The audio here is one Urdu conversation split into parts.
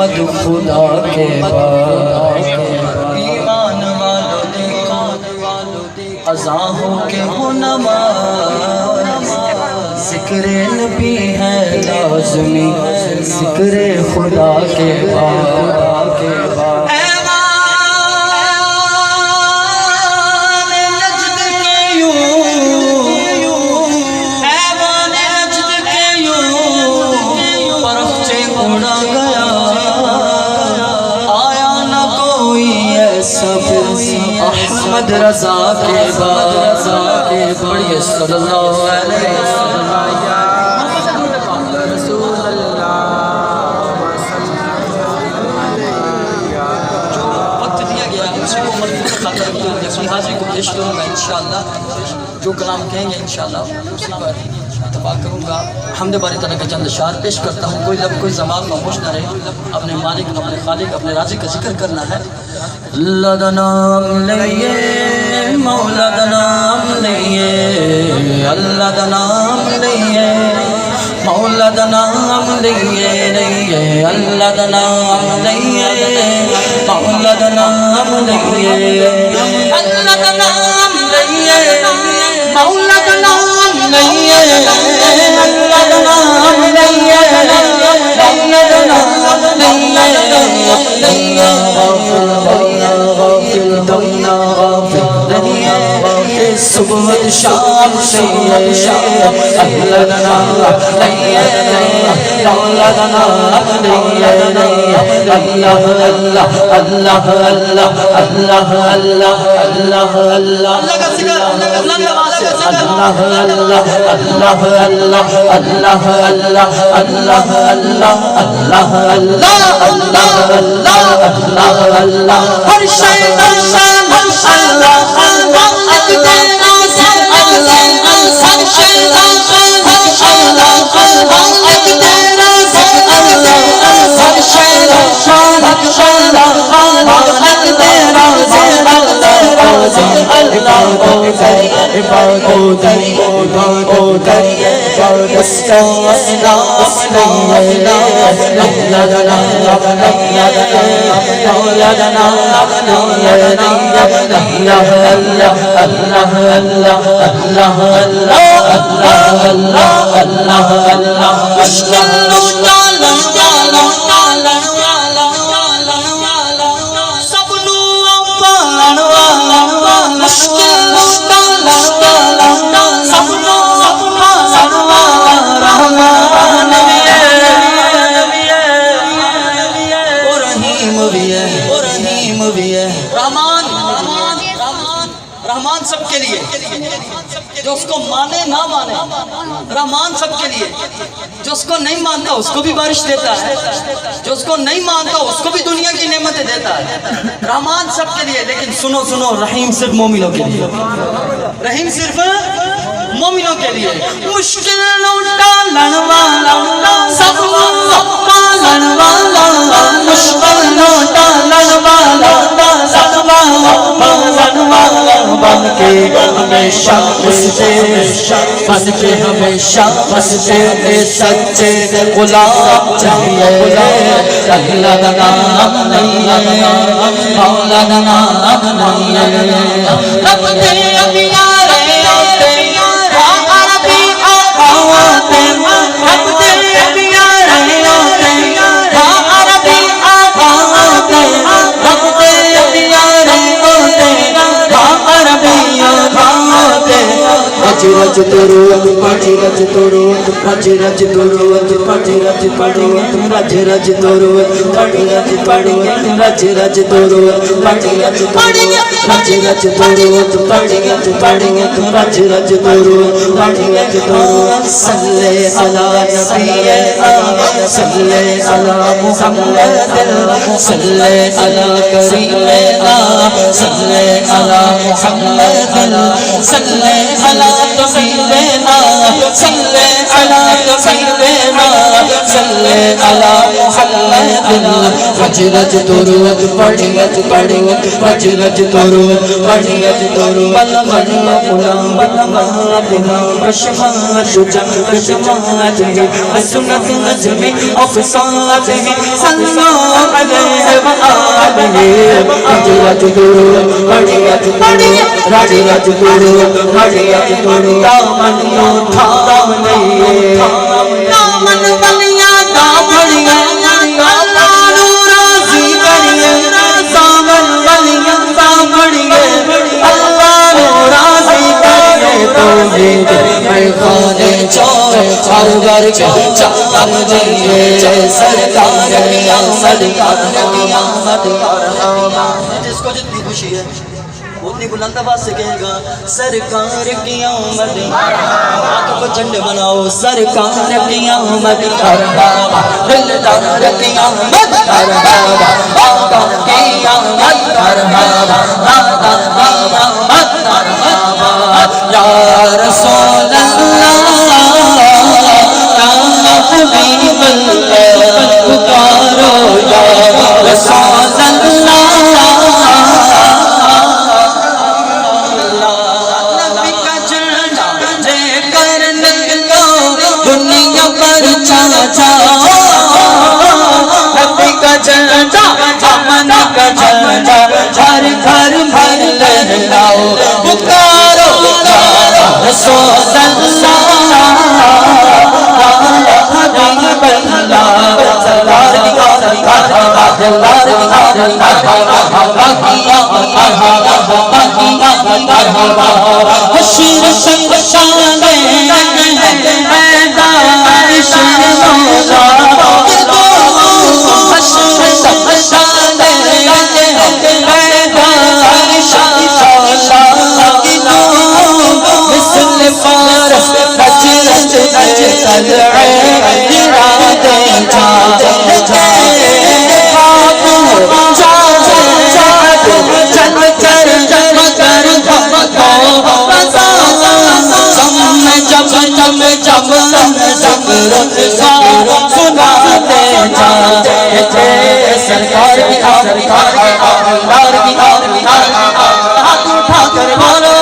احمد خدا کے بعد ایمان والو دیکھو اذان ہو کے ہو نماز ذکر نبی ہے لازمی ذکر خدا کے بعد احمد رضا کے بعد پڑھیے صلی اللہ علیہ وسلم رسول اللہ جو وقت دیا گیا ہے اسی کو مضبوط خاطر اپنی حاضری کو پیش کروں گا انشاءاللہ جو کلام کہیں گے انشاءاللہ اسی پر اتفاق کروں گا حمد باری تعالیٰ کا چند اشعار پیش کرتا ہوں کوئی لب کوئی زمان خاموش نہ رہے اپنے مالک اپنے خالق اپنے رازق کا ذکر کرنا ہے اللہ دا نام لئیے مولا دا نام لئیے اللہ دا نام لئیے مولا دا نام لئیے اللہ دا نام لئیے مولا دا نام لئیے اللہ دا نام لئیے مولا دا نام لئیے اللہ دا نام لئیے مولا دا نام لئیے صبح شام اللہ دا نام لئیے مولا دا نام لئیے اللہ اللہ اللہ اللہ اللہ اللہ اللہ اللہ کا ذکر اللہ اللہ اللہ اللہ اللہ اللہ اللہ اللہ اللہ اللہ اللہ اللہ ہر شے اللہ رحمان سب کے لیے جو اس کو مانے نہ مانے رحمان سب کے لیے جو اس کو نہیں مانتا اس کو بھی بارش دیتا ہے جو اس کو نہیں مانتا اس کو بھی دنیا کی نعمتیں دیتا ہے رحمان سب کے لیے لیکن سنو سنو رحیم صرف مومنوں کے لیے رحیم صرف مومنوں کے لیے مشکل ٹالن والا سب پالن والا مشکل ٹالن والا سب پالن والا بن کے ہمیشہ بن کے ہمیشہ سچے غلام چاہیے اللہ دا نام لئیے مولا دا نام لئیے رب دے پیارے آتے عربی آتے رب دے پیارے آتے عربی آتے رب دے پیارے آتے عربی آتے رج رج درود رج رج درود رج رج درود رج رج درود رج رج درود رج رج درود رج رج درود رج رج رج رج درود رج رج رج رج درود رج رج درود صلی علی نبی صلی علی محمد صلی علی کریمنا صلی علی محمد صلی علی طبیبنا صلی علی طبیبنا صلی علی محمد رج رج درود پڑھی پڑھی رج رج درود پڑھی درود بلا بلا بلا بلا بلا بشمات جمعات سنت نظم افسات صلو علیہ وآلہ رج رج درود پڑھی پڑھی رج رج درود پڑھی درود دامن اٹھا دامن بلیاں دامڑیاں چاؤگر چاہم دیئے سرکار سرکار جس کو جتنی خوشی ہے اتنی بلند آواز سے کہے گا سرکار کی آمد ہاتھوں کو جھنڈے بناؤ سرکار کی آمد بابا دلدار کی آمد بابا بابا کی آمد بابا بابا کی آمد بابا یا رسول اللہ حبیب اللہ پکارو یا رسول اللہ نبی کا جھنڈا لے کر نکلو دنیا پر چھا جاؤ نبی کا جھنڈا امن کا جھنڈا ہر گھر بھر لہراؤ پکارو یا رسول اللہ حشر شب شان میدان شر مولا حشر شب شان میدان شر مولا مثل فارس رج رج رج طلعے گرا دے سرکار کی سرکار کی ہاتھ اٹھا کر بولو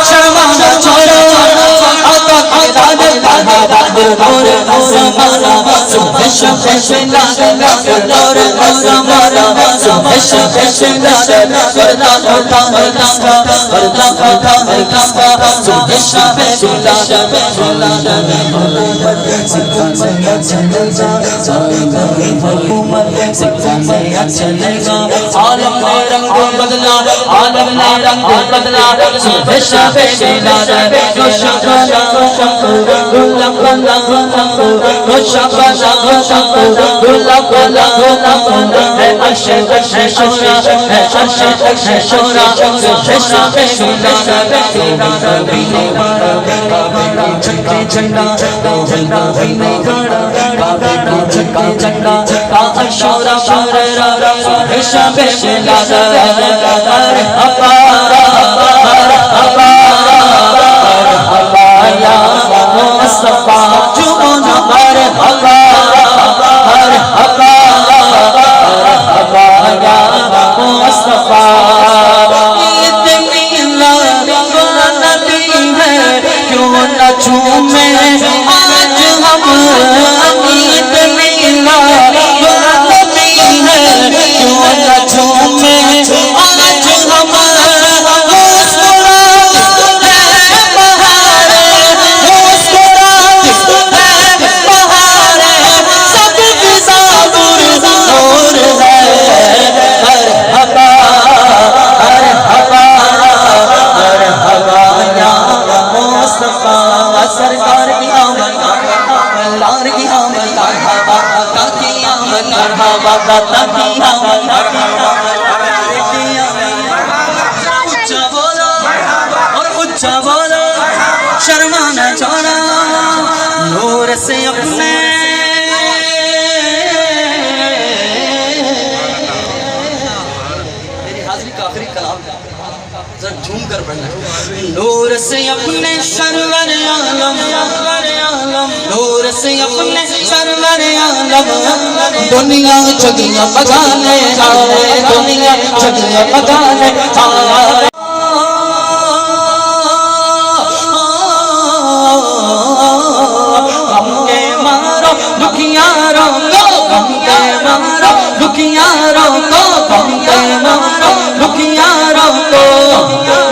شرما نہ چھوڑو آقا کی دور زمانہ صبح شب شنانا دور زمانہ صبح شب شنانا کرنا ہوتا ہے کعبہ کرنا ہوتا ہے کعبہ صبح شب شنانا چلے گا عالم نے رنگ بدلا عالم نے رنگ بدلا صبح شب شنانا روشن گلا گلا روشن گلا گلا ہے عرش شورا ہے عرش شورا صبح شب شنانا بھی نہیں گاڑا چھٹے جھنڈا جھنڈا بھی نہیں گاڑا چھٹے جھنڈا شورا شورا صبح شب شنانا ہر ہمارا یا مصطفیٰ جون ہر ہوا ہر ہوا یا مصطفیٰ اتنی نبی ہے کیوں نہ جھومیں آج ہم اتنی نبی ہے کیوں نہ جھومیں آج ہم سرکار کی آمد لار کی آمد آقا کی آمد مرحبا داتا کی آمد اچھا بولا اور اچھا بولا شرمانا چھوڑا نور سے اپنے میری حاضری کا آخری کلام ذرا جھوم کر پڑھنا نور سے اپنے سرور عالم نور سے اپنے سرور عالم دنیا جگیا بگانے آئے دنیا جگیا بگانے آئے غم کے مارو دکھیاروں کو غم کے مارو دکھیاروں کو غم کے مارو دکھیاروں کو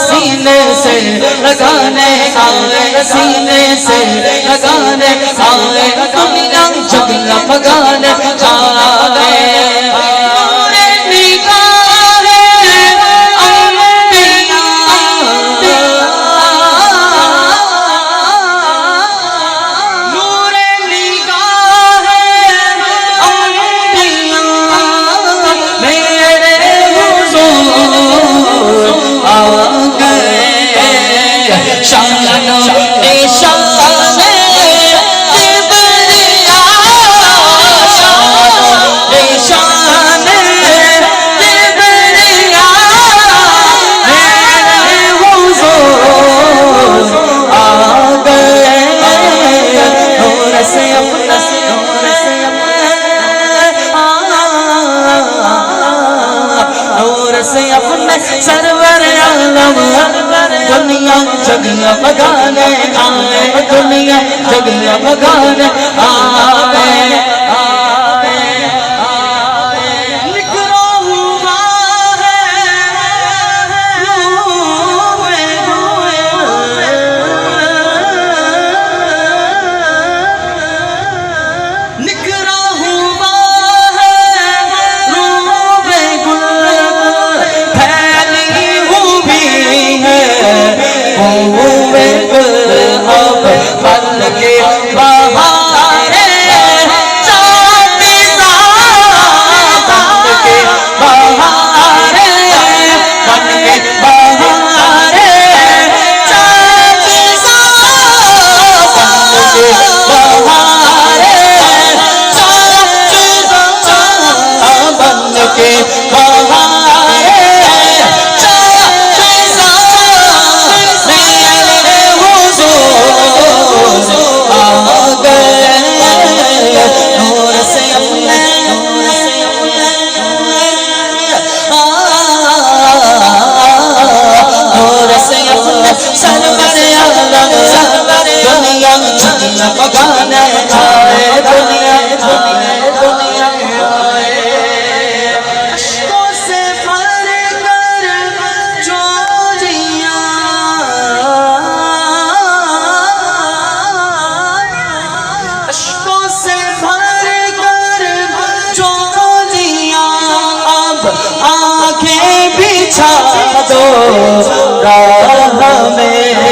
سینے سے لگانے آئے سینے سے لگانے آئے دنیا جگیا بگانے آئے سرور عالم دنیا جگیا بگانے آئے دنیا جگیا بگانے آئے نکلا ہوا نکلا ہوا بگانے آئے دنیا دنیا عشقوں سے بھر کر چوریاں عشقوں سے بھر کر چوریاں اب آنکھیں بچھا دو راہ میں